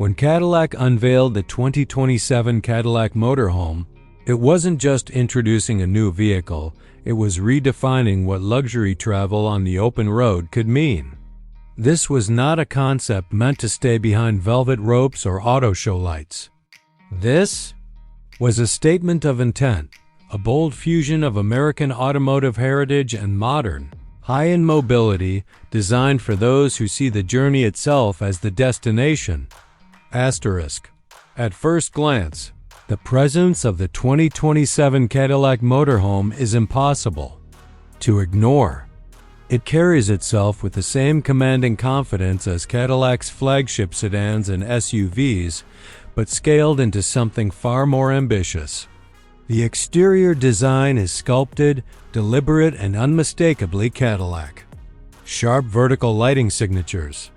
When Cadillac unveiled the 2027 Cadillac Motorhome, it wasn't just introducing a new vehicle, it was redefining what luxury travel on the open road could mean. This was not a concept meant to stay behind velvet ropes or auto show lights. This was a statement of intent, a bold fusion of American automotive heritage and modern, high-end mobility designed for those who see the journey itself as the destination. At first glance, the presence of the 2027 Cadillac Motorhome is impossible to ignore. It carries itself with the same commanding confidence as Cadillac's flagship sedans and SUVs, but scaled into something far more ambitious. The exterior design is sculpted, deliberate, and unmistakably Cadillac. Sharp vertical lighting signatures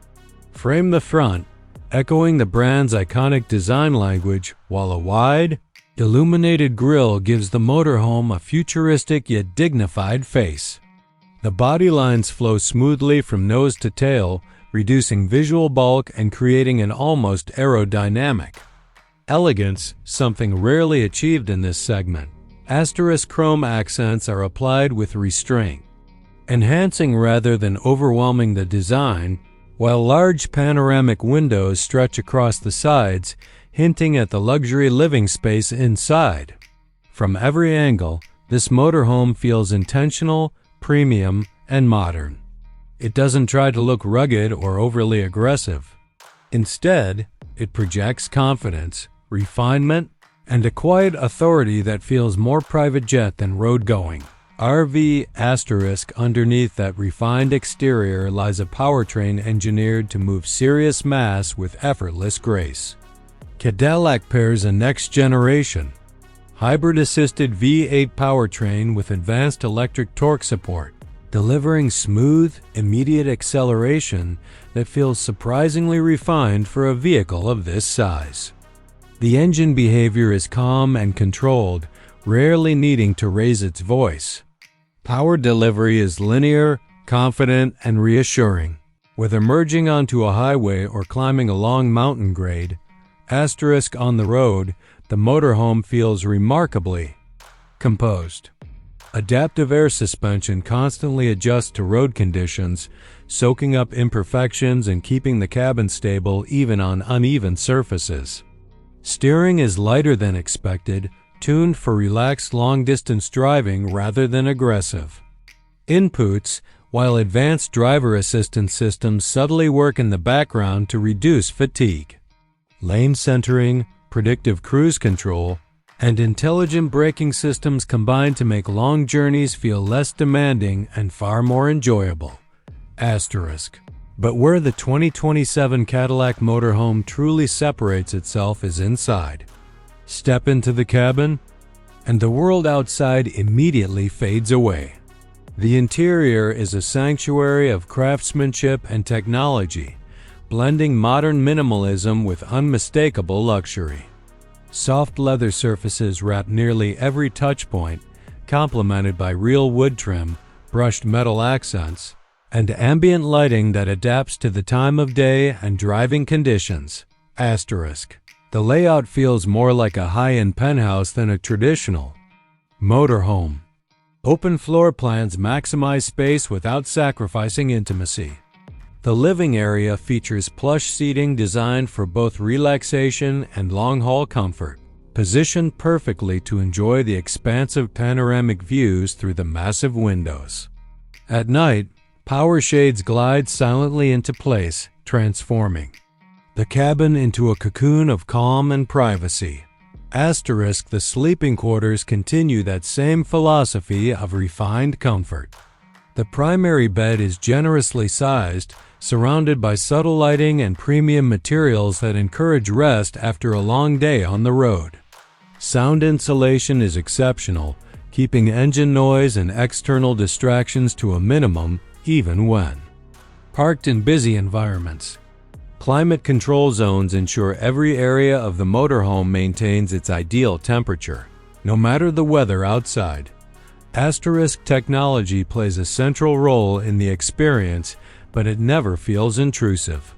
frame the front, echoing the brand's iconic design language, while a wide, illuminated grille gives the motorhome a futuristic yet dignified face. The body lines flow smoothly from nose to tail, reducing visual bulk and creating an almost aerodynamic elegance, something rarely achieved in this segment. Chrome accents are applied with restraint, enhancing rather than overwhelming the design, while large panoramic windows stretch across the sides, hinting at the luxury living space inside. From every angle, this motorhome feels intentional, premium, and modern. It doesn't try to look rugged or overly aggressive. Instead, it projects confidence, refinement, and a quiet authority that feels more private jet than road-going. RV** underneath that refined exterior lies a powertrain engineered to move serious mass with effortless grace. Cadillac pairs a next-generation, hybrid-assisted V8 powertrain with advanced electric torque support, delivering smooth, immediate acceleration that feels surprisingly refined for a vehicle of this size. The engine behavior is calm and controlled, rarely needing to raise its voice. Power delivery is linear, confident, and reassuring. Whether merging onto a highway or climbing a long mountain grade, on the road, the motorhome feels remarkably composed. Adaptive air suspension constantly adjusts to road conditions, soaking up imperfections and keeping the cabin stable even on uneven surfaces. Steering is lighter than expected, tuned for relaxed long-distance driving rather than aggressive. Inputs, while advanced driver assistance systems subtly work in the background to reduce fatigue. Lane centering, predictive cruise control, and intelligent braking systems combine to make long journeys feel less demanding and far more enjoyable. But where the 2027 Cadillac Motorhome truly separates itself is inside. Step into the cabin, and the world outside immediately fades away. The interior is a sanctuary of craftsmanship and technology, blending modern minimalism with unmistakable luxury. Soft leather surfaces wrap nearly every touchpoint, complemented by real wood trim, brushed metal accents, and ambient lighting that adapts to the time of day and driving conditions. The layout feels more like a high-end penthouse than a traditional motorhome. Open floor plans maximize space without sacrificing intimacy. The living area features plush seating designed for both relaxation and long-haul comfort, positioned perfectly to enjoy the expansive panoramic views through the massive windows. At night, power shades glide silently into place, transforming the cabin into a cocoon of calm and privacy. The sleeping quarters continue that same philosophy of refined comfort. The primary bed is generously sized, surrounded by subtle lighting and premium materials that encourage rest after a long day on the road. Sound insulation is exceptional, keeping engine noise and external distractions to a minimum even when parked in busy environments. Climate control zones ensure every area of the motorhome maintains its ideal temperature, no matter the weather outside. Technology plays a central role in the experience, but it never feels intrusive.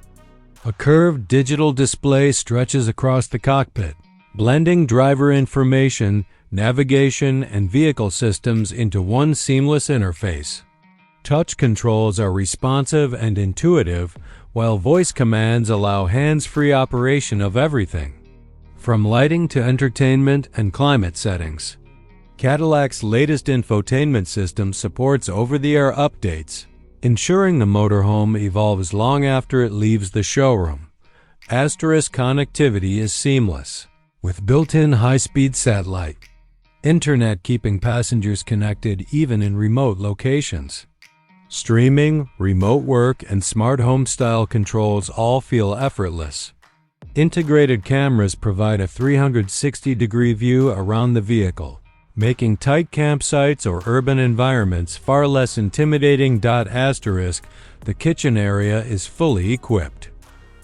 A curved digital display stretches across the cockpit, blending driver information, navigation, and vehicle systems into one seamless interface. Touch controls are responsive and intuitive, while voice commands allow hands-free operation of everything, from lighting to entertainment and climate settings. Cadillac's latest infotainment system supports over-the-air updates, ensuring the motorhome evolves long after it leaves the showroom. Asterisk connectivity is seamless, with built-in high-speed satellite internet keeping passengers connected even in remote locations. Streaming, remote work, and smart home-style controls all feel effortless. Integrated cameras provide a 360-degree view around the vehicle, making tight campsites or urban environments far less intimidating. The kitchen area is fully equipped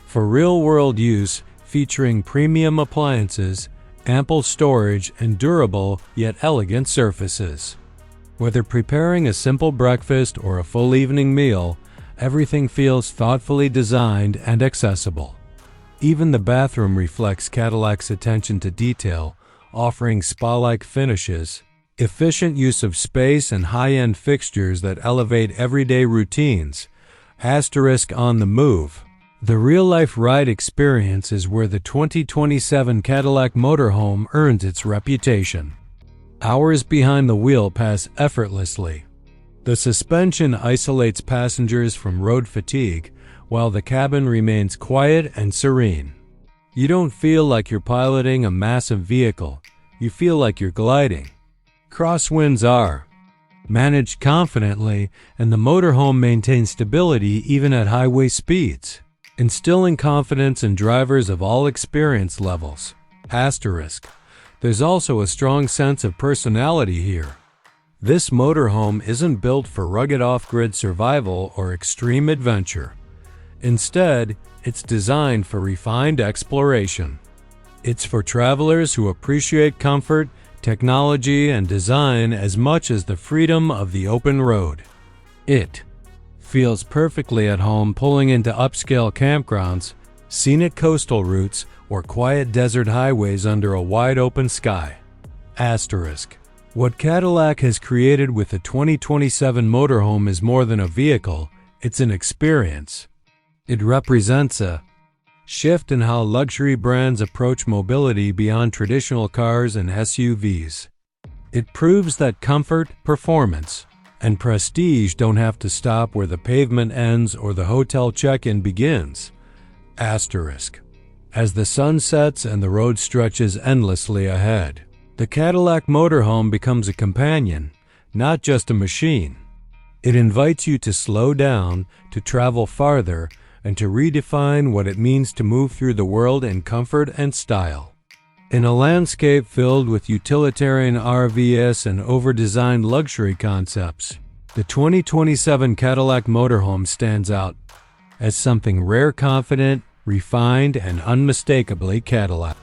for real-world use, featuring premium appliances, ample storage, and durable yet elegant surfaces. Whether preparing a simple breakfast or a full evening meal, everything feels thoughtfully designed and accessible. Even the bathroom reflects Cadillac's attention to detail, offering spa-like finishes, efficient use of space, and high-end fixtures that elevate everyday routines. On the move. The real-life ride experience is where the 2027 Cadillac Motorhome earns its reputation. Hours behind the wheel pass effortlessly. The suspension isolates passengers from road fatigue, while the cabin remains quiet and serene. You don't feel like you're piloting a massive vehicle. You feel like you're gliding. Crosswinds are managed confidently, and the motorhome maintains stability even at highway speeds, instilling confidence in drivers of all experience levels. There's also a strong sense of personality here. This motorhome isn't built for rugged off-grid survival or extreme adventure. Instead, it's designed for refined exploration. It's for travelers who appreciate comfort, technology, and design as much as the freedom of the open road. It feels perfectly at home pulling into upscale campgrounds, scenic coastal routes, or quiet desert highways under a wide-open sky. What Cadillac has created with the 2027 motorhome is more than a vehicle, it's an experience. It represents a shift in how luxury brands approach mobility beyond traditional cars and SUVs. It proves that comfort, performance, and prestige don't have to stop where the pavement ends or the hotel check-in begins. As the sun sets and the road stretches endlessly ahead, the Cadillac Motorhome becomes a companion, not just a machine. It invites you to slow down, to travel farther, and to redefine what it means to move through the world in comfort and style. In a landscape filled with utilitarian RVs and over-designed luxury concepts, the 2027 Cadillac Motorhome stands out as something rare, confident, refined, and unmistakably Cadillac.